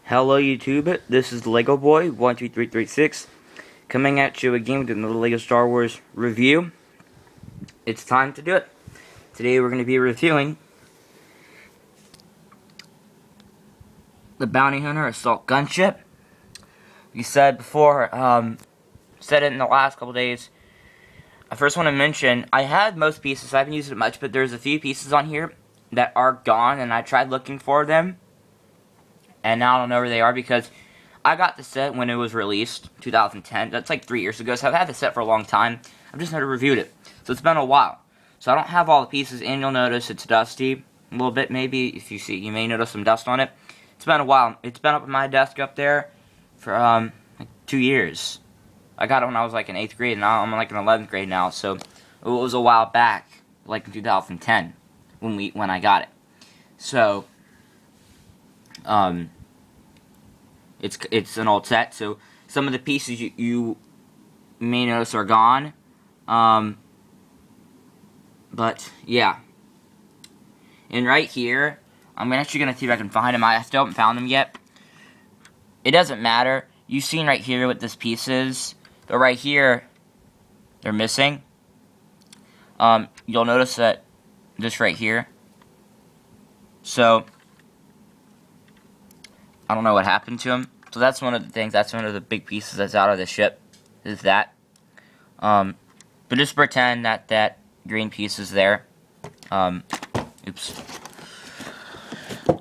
Hello YouTube, this is Lego Boy 12336 coming at you again with another Lego Star Wars review. It's time to do it. Today we're going to be reviewing the Bounty Hunter Assault Gunship. You said before, said it in the last couple days. I first want to mention, I had most pieces, I haven't used it much, but there's a few pieces on here that are gone and I tried looking for them. And now I don't know where they are because I got the set when it was released, 2010. That's like 3 years ago, so I've had the set for a long time. I've just never reviewed it. So it's been a while. So I don't have all the pieces, and you'll notice it's dusty a little bit maybe. If you see, you may notice some dust on it. It's been a while. It's been up on my desk up there for like 2 years. I got it when I was like in 8th grade, and now I'm like in 11th grade now. So it was a while back, like in 2010, when I got it. So it's an old set, so some of the pieces you may notice are gone. But yeah, and right here, I'm actually gonna see if I can find them. I still haven't found them yet. It doesn't matter. You've seen right here what this piece is, but right here, they're missing. You'll notice that this right here. So I don't know what happened to him. So that's one of the things, that's one of the big pieces that's out of the ship, is that. But just pretend that that green piece is there. Oops.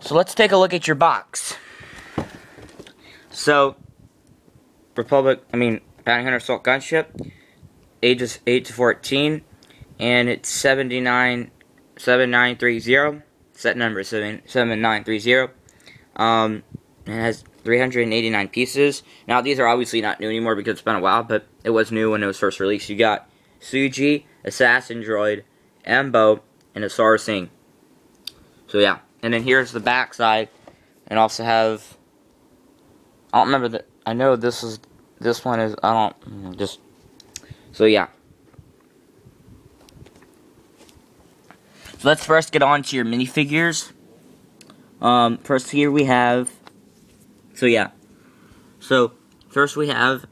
So let's take a look at your box. So, Bounty Hunter Assault Gunship, ages 8 to 14, and it's 7930, set number is 7930. It has 389 pieces. Now, these are obviously not new anymore because it's been a while, but it was new when it was first released. You got Suji, Assassin Droid, Embo, and Asara Singh. So, yeah. And then here's the back side. And also have... I don't remember that. I know this one is... So, yeah. So, let's first get on to your minifigures. First here we have... So, yeah. So, first we have,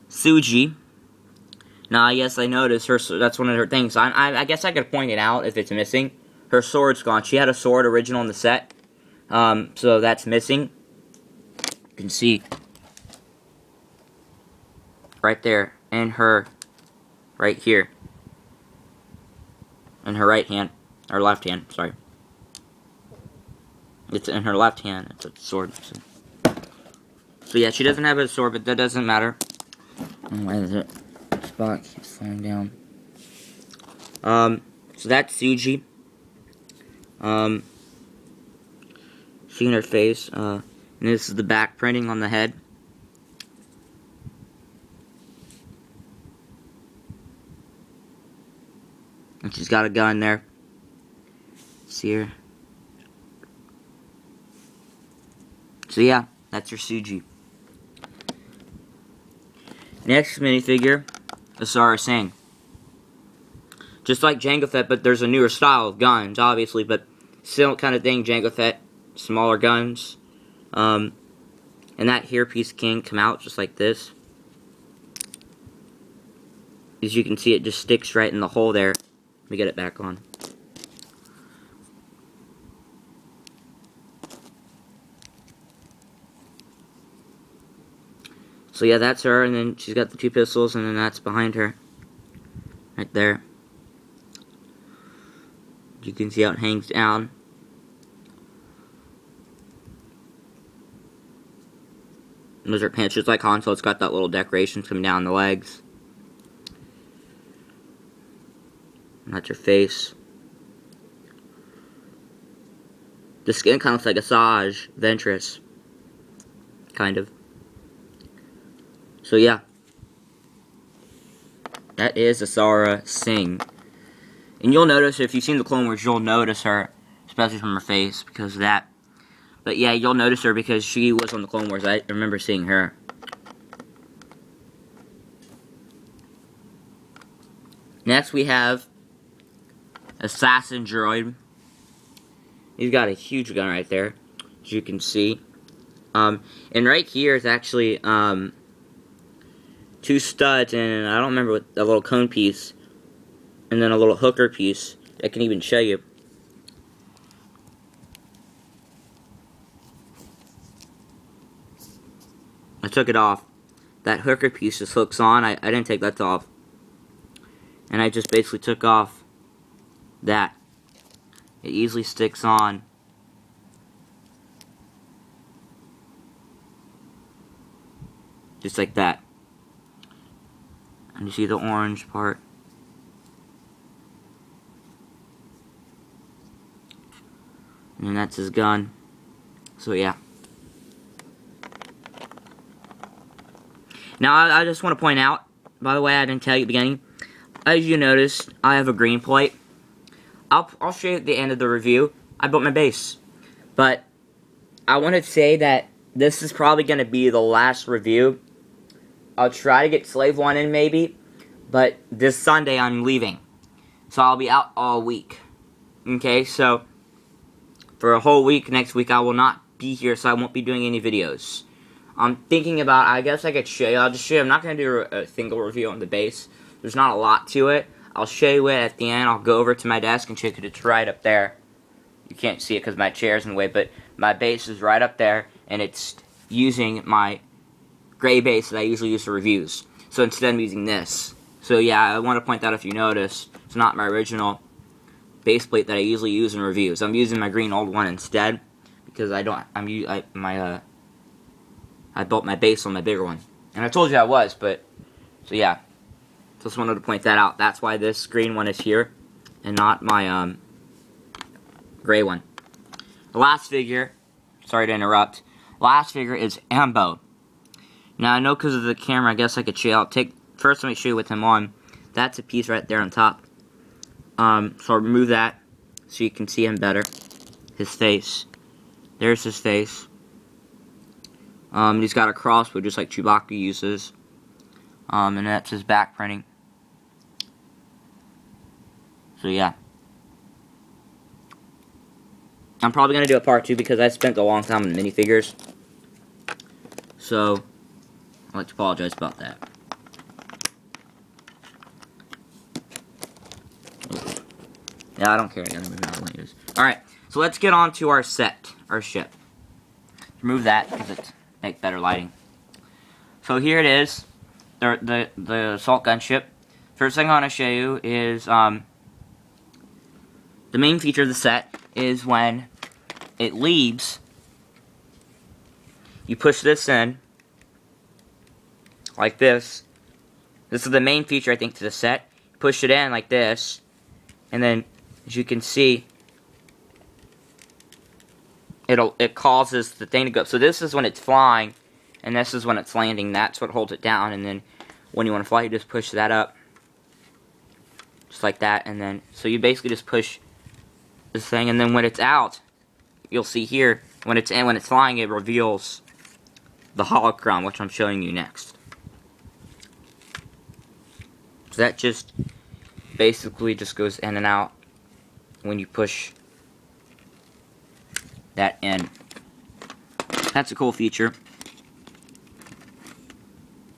Suji. Now, I guess I noticed that's one of her things. I guess I could point it out if it's missing. Her sword's gone. She had a sword original in the set. So that's missing. You can see right there. And her right here. In her right hand. Or left hand, sorry. It's in her left hand. It's a sword. So yeah, she doesn't have a sword, but that doesn't matter. Why is it? Spot keeps falling down. So that's Suji. Seeing her face. And this is the back printing on the head. And she's got a gun there. See her? So yeah, that's your Suji. Next minifigure, Asara Singh. Just like Jango Fett, but there's a newer style of guns, obviously, but still kind of thing, Jango Fett, smaller guns. And that here piece can come out just like this. As you can see, it just sticks right in the hole there. Let me get it back on. So yeah, that's her, and then she's got the 2 pistols, and then that's behind her. Right there. You can see how it hangs down. And those are pants, just like Han Solo. It's got that little decorations coming down the legs. And that's her face. The skin kind of looks like a Asajj Ventress. Kind of. So yeah, that is Asara Singh. And you'll notice, if you've seen the Clone Wars, you'll notice her, especially from her face, because of that. But yeah, you'll notice her because she was on the Clone Wars. I remember seeing her. Next we have Assassin Droid. He's got a huge gun right there. as you can see. And right here is actually 2 studs, and I don't remember what, a little cone piece, and then a little hooker piece. I can even show you. I took it off. That hooker piece just hooks on. I didn't take that off. And I just basically took off that. It easily sticks on. Just like that. And you see the orange part. And then that's his gun. So yeah. Now I just want to point out, by the way, I didn't tell you at the beginning. As you noticed, I have a green plate. I'll show you at the end of the review. I built my base. But I want to say that this is probably going to be the last review. I'll try to get Slave 1 in maybe. But this Sunday I'm leaving. So I'll be out all week. Okay, so for a whole week, next week I will not be here, so I won't be doing any videos. I'm thinking about, I guess I could show you, I'll just show you, I'm not going to do a single review on the base. There's not a lot to it. I'll show you it at the end. I'll go over to my desk and check it. It's right up there. You can't see it because my chair's in the way, but my base is right up there, and it's using my gray base that I usually use for reviews. So instead I'm using this. So yeah, I want to point out, if you notice, it's not my original base plate that I usually use in reviews. I'm using my green old one instead, because I built my base on my bigger one. And I told you I was, but, so yeah. Just wanted to point that out. That's why this green one is here, and not my, gray one. The last figure, sorry to interrupt, last figure is Ambo. Now, I know because of the camera, I guess I could show you. First let me show you with him on. That's a piece right there on top. So I'll remove that, so you can see him better. His face. There's his face. He's got a crossbow just like Chewbacca uses. And that's his back printing. So yeah. I'm probably going to do a part 2 because I spent a long time on minifigures. So, I'd like to apologize about that. Yeah, I don't care. I gotta move out later. Alright, so let's get on to our set, our ship. Remove that because it makes better lighting. So here it is. The Assult Gunship. First thing I want to show you is the main feature of the set is when it leaves, you push this in like this. This is the main feature, I think, to the set. Push it in like this, and then as you can see, it causes the thing to go up. So this is when it's flying, and this is when it's landing. That's what holds it down, and then when you want to fly, you just push that up. Just like that, and then, so you basically just push this thing, and then when it's out, you'll see here, when it's flying, it reveals the holocron, which I'm showing you next. So that just basically just goes in and out when you push that in. That's a cool feature.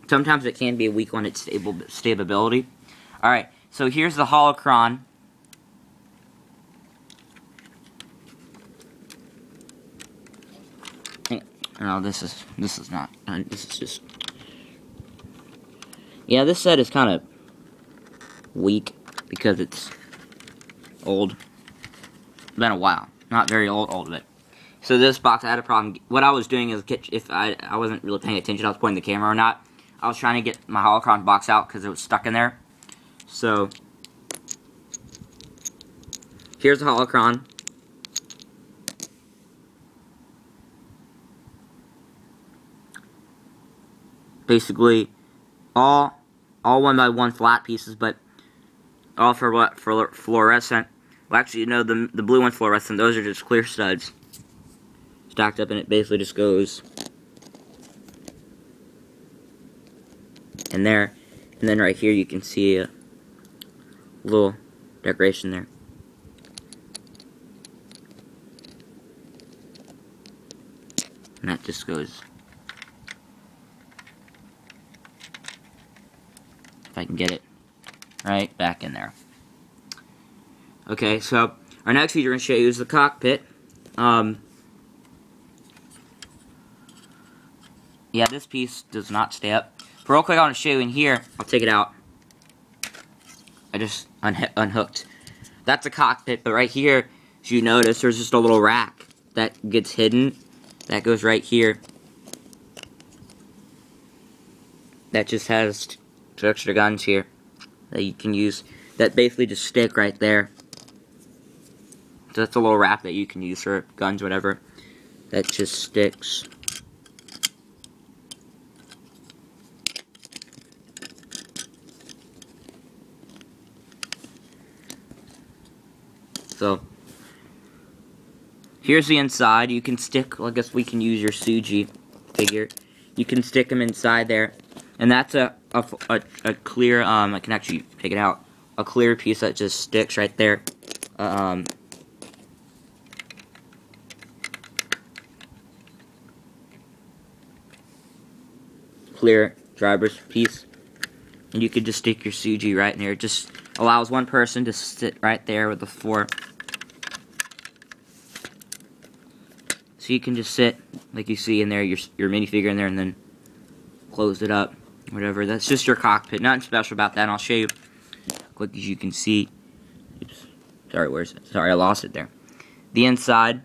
Sometimes it can be weak on its stability. Alright, so here's the holocron. No, this is not. This is just. Yeah, this set is kind of weak because it's old. It's been a while. Not very old, but. So this box, I had a problem. What I was doing is, if I wasn't really paying attention, I was pointing the camera or not. I was trying to get my holocron box out because it was stuck in there. So here's the holocron. Basically, all 1x1 flat pieces, but all for what? For fluorescent. Well, actually, you know, the blue one's fluorescent. Those are just clear studs stacked up, and it basically just goes in there. And then right here, you can see a little decoration there. And that just goes, if I can get it, right back in there. Okay, so our next feature I'm going to show you is the cockpit. Yeah, this piece does not stay up. But real quick, I want to show you in here. I'll take it out. I just unhooked. That's a cockpit, but right here, as you notice, there's just a little rack that gets hidden. That goes right here. That just has two extra guns here that you can use. That basically just stick right there. So that's a little wrap that you can use for guns, whatever. That just sticks. So, here's the inside. You can stick, I guess we can use your Suji figure. You can stick them inside there. And that's a clear, I can actually take it out. A clear piece that just sticks right there. Clear driver's piece. And you could just stick your Suji right in there. It just allows one person to sit right there with the four. So you can just sit, like you see in there, your minifigure in there, and then close it up, whatever. That's just your cockpit. Nothing special about that, and I'll show you quick as you can see. Oops. Sorry, where's it? Sorry, I lost it there. The inside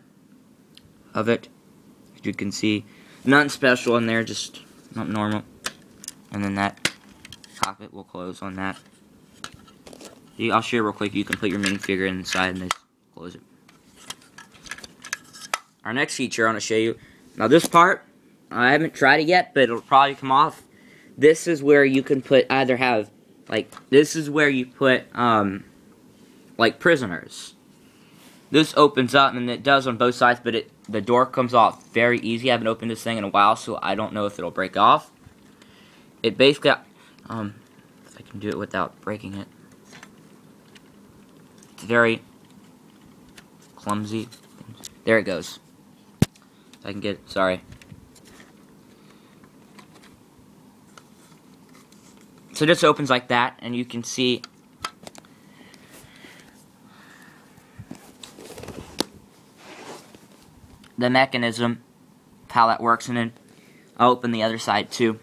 of it, as you can see, nothing special in there, just not normal. And then that cockpit will close on that. I'll show you real quick. You can put your minifigure inside and just close it. Our next feature I want to show you. Now this part, I haven't tried it yet, but it'll probably come off. This is where you can put, either have, like, this is where you put, like, prisoners. This opens up, and it does on both sides, but the door comes off very easy. I haven't opened this thing in a while, so I don't know if it'll break off. It basically, if I can do it without breaking it. It's very clumsy. There it goes. If I can get it, sorry. So this opens like that, and you can see the mechanism, how that works, and then I'll open the other side too.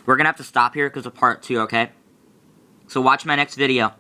We're gonna have to stop here because of part 2, okay? So watch my next video.